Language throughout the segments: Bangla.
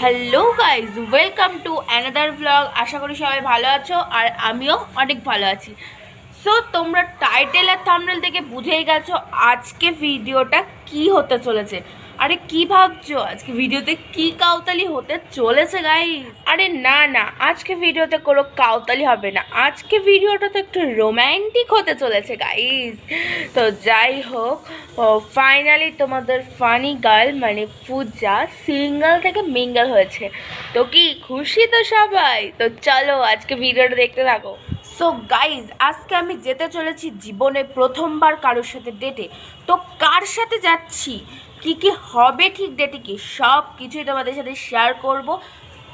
Hello guys, welcome to another blog. আশা করি সবাই ভালো আছো আর আমিও অনেক ভালো আছি। সো তোমরা টাইটেল আর থাম্বনেল থেকে বুঝেই গেছো আজকে ভিডিওটা কি হতে চলেছে। আরে কি ভাবছো আজকে ভিডিওতে কি কাউতালি হতে চলেছে গাইজ? আরে না না, আজকে ভিডিওতে কোনো কাউতালি হবে না, আজকে ভিডিওটা তো একটু রোম্যান্টিক হতে চলেছে গাইজ। তো যাই হোক, ফাইনালি তোমাদের ফানি গার্ল মানে পূজা সিঙ্গেল থেকে মিঙ্গেল হয়েছে। তো কি খুশি তো সবাই? তো চলো আজকে ভিডিওটা দেখতে থাকো। সো গাইজ, আজকে আমি যেতে চলেছি জীবনে প্রথমবার কারোর সাথে ডেটে। তো কার সাথে যাচ্ছি, কি কি হবে ঠিক ডেটে, কি সব কিছুই তোমাদের সাথে শেয়ার করব।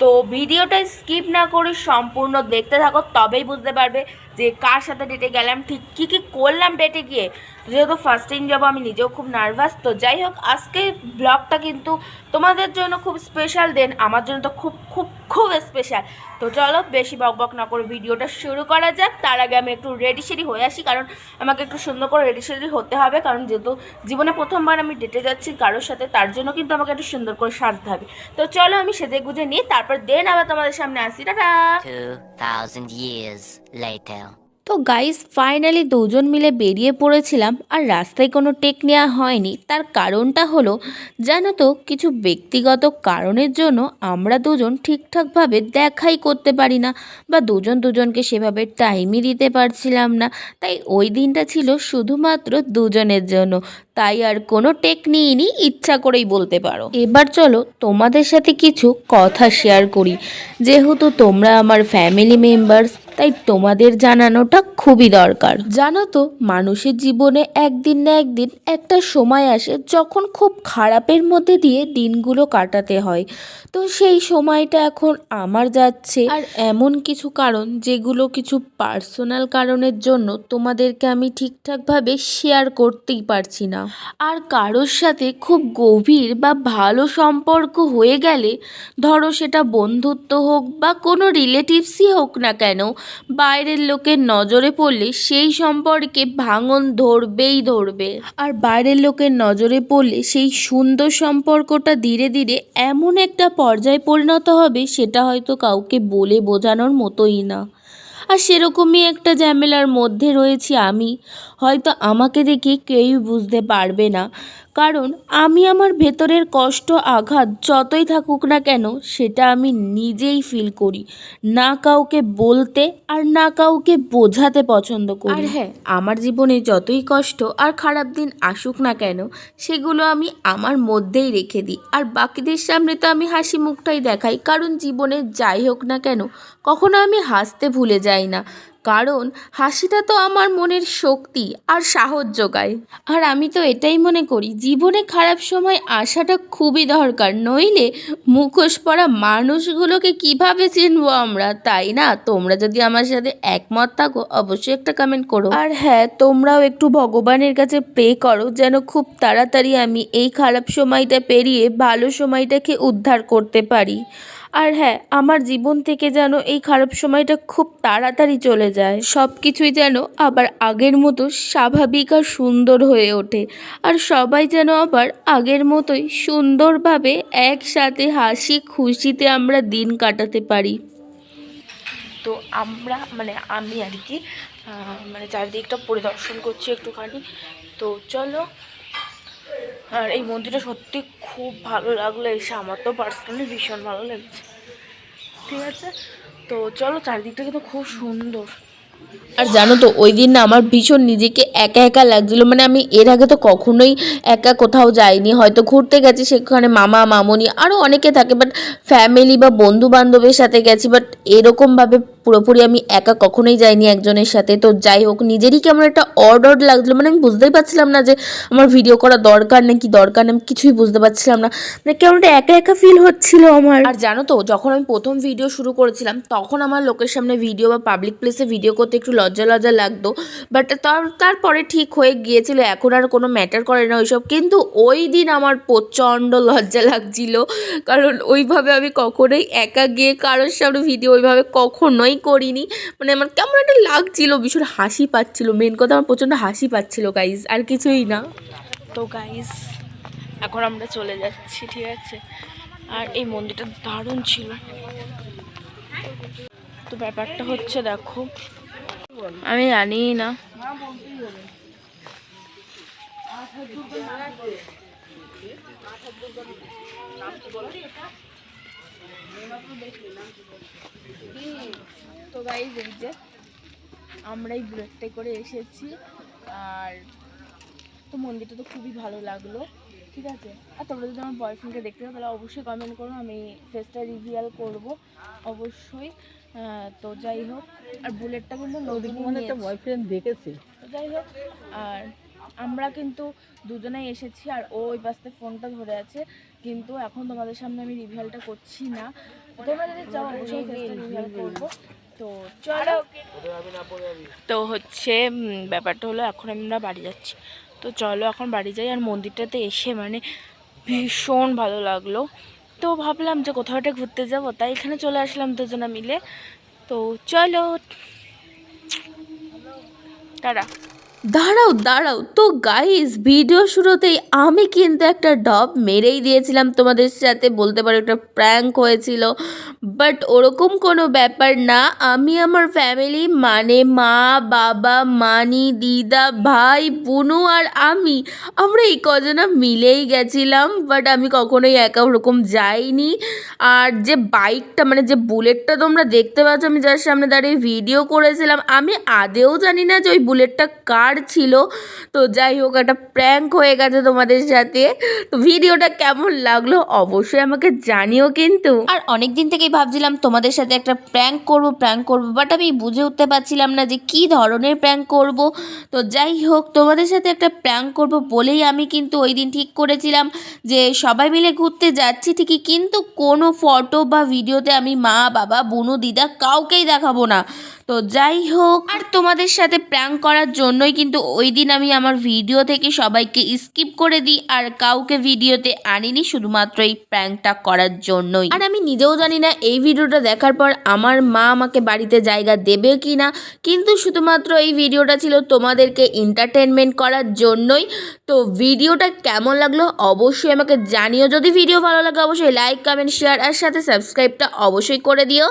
তো ভিডিওটা স্কিপ না করে সম্পূর্ণ দেখতে থাকো, তবেই বুঝতে পারবে যে কার সাথে ডেটে গেলাম, ঠিক কী কী করলাম ডেটে গিয়ে। যেহেতু ফার্স্ট টাইম যাবো, আমি নিজেও খুব নার্ভাস। তো যাই হোক, আজকে ব্লগটা কিন্তু তোমাদের জন্য খুব স্পেশাল, দেন আমার জন্য তো খুব খুব খুব স্পেশাল। তো চলো বেশি বক বক না করে ভিডিওটা শুরু করা যাক। তার আগে আমি একটু রেডি সেডি হয়ে আসি, কারণ আমাকে একটু সুন্দর করে রেডি সেডি হতে হবে, কারণ যেহেতু জীবনে প্রথমবার আমি ডেটে যাচ্ছি কারোর সাথে, তার জন্য কিন্তু আমাকে একটু সুন্দর করে সাজতে হবে। তো চলো আমি সেজে গুজে নিই, তারপর দেন আবার তোমাদের সামনে আসি। টাটা। 2000 years later. তো গাইস, ফাইনালি দুজন মিলে বেরিয়ে পড়েছিলাম, আর রাস্তায় কোনো টেক নেওয়া হয়নি। তার কারণটা হলো, জানো তো, কিছু ব্যক্তিগত কারণের জন্য আমরা দুজন ঠিকঠাকভাবে দেখাই করতে পারি না, বা দুজন দুজনকে সেভাবে টাইমই দিতে পারছিলাম না। তাই ওই দিনটা ছিল শুধুমাত্র দুজনের জন্য, তাই আর কোনো টেক নিইনি, ইচ্ছা করেই বলতে পারো। এবার চলো তোমাদের সাথে কিছু কথা শেয়ার করি। যেহেতু তোমরা আমার ফ্যামিলি মেম্বার্স, তাই তোমাদের জানানোটা খুবই দরকার। জানো তো, মানুষের জীবনে একদিন না একদিন একটা সময় আসে যখন খুব খারাপের মধ্যে দিয়ে দিনগুলো কাটাতে হয়। তো সেই সময়টা এখন আমার যাচ্ছে, আর এমন কিছু কারণ যেগুলো কিছু পার্সোনাল কারণের জন্য তোমাদেরকে আমি ঠিকঠাকভাবে শেয়ার করতেই পারছি না। আর কারোর সাথে খুব গভীর বা ভালো সম্পর্ক হয়ে গেলে, ধরো সেটা বন্ধুত্ব হোক বা কোনো রিলেটিভসই হোক না কেন, বাইরের লোকের নজরে পড়লে সেই সম্পর্কে ভাঙন ধরবেই ধরবে। আর বাইরের লোকের নজরে পড়লে সেই সুন্দর সম্পর্কটা ধীরে ধীরে এমন একটা পর্যায়ে পরিণত হবে, সেটা হয়তো কাউকে বলে বোঝানোর মতোই না। আর সেরকমই একটা ঝামেলার মধ্যে রয়েছি আমি। হয়তো আমাকে দেখে কেউই বুঝতে পারবে না, কারণ আমি আমার ভেতরের কষ্ট আঘাত যতই থাকুক না কেন, সেটা আমি নিজেই ফিল করি, না কাউকে বলতে আর না কাউকে বোঝাতে পছন্দ করি। আর হ্যাঁ, আমার জীবনে যতই কষ্ট আর খারাপ দিন আসুক না কেন, সেগুলো আমি আমার মধ্যেই রেখে দিই। আর বাকিদের সামনে তো আমি হাসি মুখটাই দেখাই, কারণ জীবনে যাই হোক না কেন, কখনো আমি হাসতে ভুলে যাই না, কারণ হাসিটা তো আমার মনের শক্তি আর সাহস যোগায়। আর আমি তো এটাই মনে করি, জীবনে খারাপ সময় আসাটা খুবই দরকার, নইলে মুখোশ পরা মানুষগুলোকে কিভাবে চিনবো আমরা, তাই না? তোমরা যদি আমার সাথে একমত থাকো, অবশ্যই একটা কমেন্ট করো। আর হ্যাঁ, তোমরাও একটু ভগবানের কাছে প্রে করো, যেন খুব তাড়াতাড়ি আমি এই খারাপ সময়টা পেরিয়ে ভালো সময়টাকে উদ্ধার করতে পারি। আর হ্যাঁ, আমার জীবন থেকে যেন এই খারাপ সময়টা খুব তাড়াতাড়ি চলে যায়, সব কিছুই যেন আবার আগের মতো স্বাভাবিক আর সুন্দর হয়ে ওঠে, আর সবাই যেন আবার আগের মতোই সুন্দরভাবে একসাথে হাসি খুশিতে আমরা দিন কাটাতে পারি। তো আমি আর কি চারিদিকটা পরিদর্শন করছি একটুখানি। তো চলো, আর এই মন্দিরটা সত্যি খুব ভালো লাগলো এসে, আমার তো পার্সোনালি ভীষণ ভালো লেগেছে। ঠিক আছে, তো চলো, চারিদিকটা কিন্তু খুব সুন্দর। আর জানো তো, ওই দিন না আমার ভীষণ নিজেকে একা একা লাগছিলো। মানে আমি এর আগে তো কখনোই একা কোথাও যাইনি, হয়তো ঘুরতে গেছি, সেখানে মামা মামনি আরও অনেকে থাকে, বাট ফ্যামিলি বা বন্ধু বান্ধবের সাথে গেছি, বাট এরকমভাবে পুরোপুরি আমি একা কখনোই যাইনি একজনের সাথে। তো যাই হোক, নিজেরই কেমন একটা অড অড লাগছিলো, মানে আমি বুঝতেই পারছিলাম না যে আমার ভিডিও করা দরকার নাকি দরকার নেই, আমি কিছুই বুঝতে পারছিলাম না, মানে কেমন একটা একা একা ফিল হচ্ছিল আমার। আর জানো তো, যখন আমি প্রথম ভিডিও শুরু করেছিলাম, তখন আমার লোকের সামনে ভিডিও বা পাবলিক প্লেসে ভিডিও করতে একটু লজ্জা লজ্জা লাগতো, বাট তারপরে ঠিক হয়ে গিয়েছিল, এখন আর কোনো ম্যাটার করে না ওইসব। কিন্তু ওই দিন আমার প্রচণ্ড লজ্জা লাগছিল, কারণ ওইভাবে আমি কখনোই একা গিয়ে কারোর সামনে ভিডিও ওইভাবে কখনোই করিনি। মানে আমার কেমন একটা লাগছিল, ভীষণ হাসি পাচ্ছিল, মেন কথা আমার প্রচণ্ড হাসি পাচ্ছিল গাইজ, আর কিছুই না। তো গাইস, এখন আমরা চলে যাচ্ছি, ঠিক আছে? আর এই মন্দিরটা দারুণ ছিল। তো ব্যাপারটা হচ্ছে দেখো, আমি জানি না তো গাইজ এই যে আমরা এই বুলেটটাই করে এসেছি। আর তো মন্দিরটা তো খুবই ভালো লাগলো, ঠিক আছে। আর তোমরা যদি আমার বয়ফ্রেন্ডকে দেখতে চাও তাহলে অবশ্যই কমেন্ট করো, আমি ফেসটা রিভিয়াল করব অবশ্যই। তো যাই হোক, আর বুলেটটা কিন্তু নদীর একটা বয়ফ্রেন্ড দেখেছে। তো যাই হোক, আর আমরা কিন্তু দুজনেই এসেছি আর ও ওই পাশে ফোনটা ধরে আছে, কিন্তু এখন তোমাদের সামনে আমি রিভিয়ালটা করছি না। তোমরা যদি চাও অবশ্যই ফেসটা রিভিয়াল করবো। তো চলো, তো হচ্ছে ব্যাপারটা হলো এখন আমরা বাড়ি যাচ্ছি। তো চলো এখন বাড়ি যাই। আর মন্দিরটাতে এসে মানে ভীষণ ভালো লাগলো, তো ভাবলাম যে কোথাও একটা ঘুরতে যাবো, তাই এখানে চলে আসলাম দুজনা মিলে। তো চলো, টাটা। দাঁড়াও দাঁড়াও, তো গাইস ভিডিও শুরুতেই আমি কিন্তু একটা ডব মেরেই দিয়েছিলাম তোমাদের সাথে, বলতে পারো একটা প্র্যাঙ্ক হয়েছিল। বাট ওরকম কোনো ব্যাপার না, আমি আমার ফ্যামিলি মানে মা বাবা মানি দিদা ভাই বুনু আর আমরা এই কজনা মিলেই গেছিলাম। বাট আমি কখনোই একা ওরকম যাইনি। আর যে বাইকটা মানে যে বুলেটটা তোমরা দেখতে পাচ্ছ, আমি যার সামনে দাঁড়িয়ে ভিডিও করেছিলাম, আমি আদেও জানি না যে ওই বুলেটটা কার ছিল। তো যাই হোক, একটা প্র্যাঙ্ক হয়ে গেছে তোমাদের সাথে। তো ভিডিওটা কেমন লাগলো অবশ্যই আমাকে জানিও কিন্তু। আর অনেক দিন থেকেই ভাবছিলাম তোমাদের সাথে একটা প্র্যাঙ্ক করব বাট আমি বুঝে উঠতে পারছিলাম না যে কি ধরনের প্র্যাঙ্ক করব। তো যাই হোক, তোমাদের সাথে একটা প্র্যাঙ্ক করব বলেই আমি কিন্তু ওই দিন ঠিক করেছিলাম যে সবাই মিলে ঘুরতে যাচ্ছি ঠিকই, কিন্তু কোনো ফটো বা ভিডিওতে আমি মা বাবা বুনু দিদা কাউকেই দেখাবো না। তো যাই হোক, আর তোমাদের সাথে প্র্যাঙ্ক করার জন্যই কিন্তু ওই দিন আমি আমার ভিডিও থেকে সবাইকে স্কিপ করে দিই আর কাউকে ভিডিওতে আনিনি, শুধুমাত্র এই প্র্যাঙ্কটা করার জন্যই। আর আমি নিজেও জানি না এই ভিডিওটা দেখার পর আমার মা আমাকে বাড়িতে জায়গা দেবে কি না, কিন্তু শুধুমাত্র এই ভিডিওটা ছিল তোমাদেরকে এন্টারটেনমেন্ট করার জন্যই। তো ভিডিওটা কেমন লাগলো অবশ্যই আমাকে জানিও। যদি ভিডিও ভালো লাগে অবশ্যই লাইক কমেন্ট শেয়ার আর সাথে সাবস্ক্রাইবটা অবশ্যই করে দিও।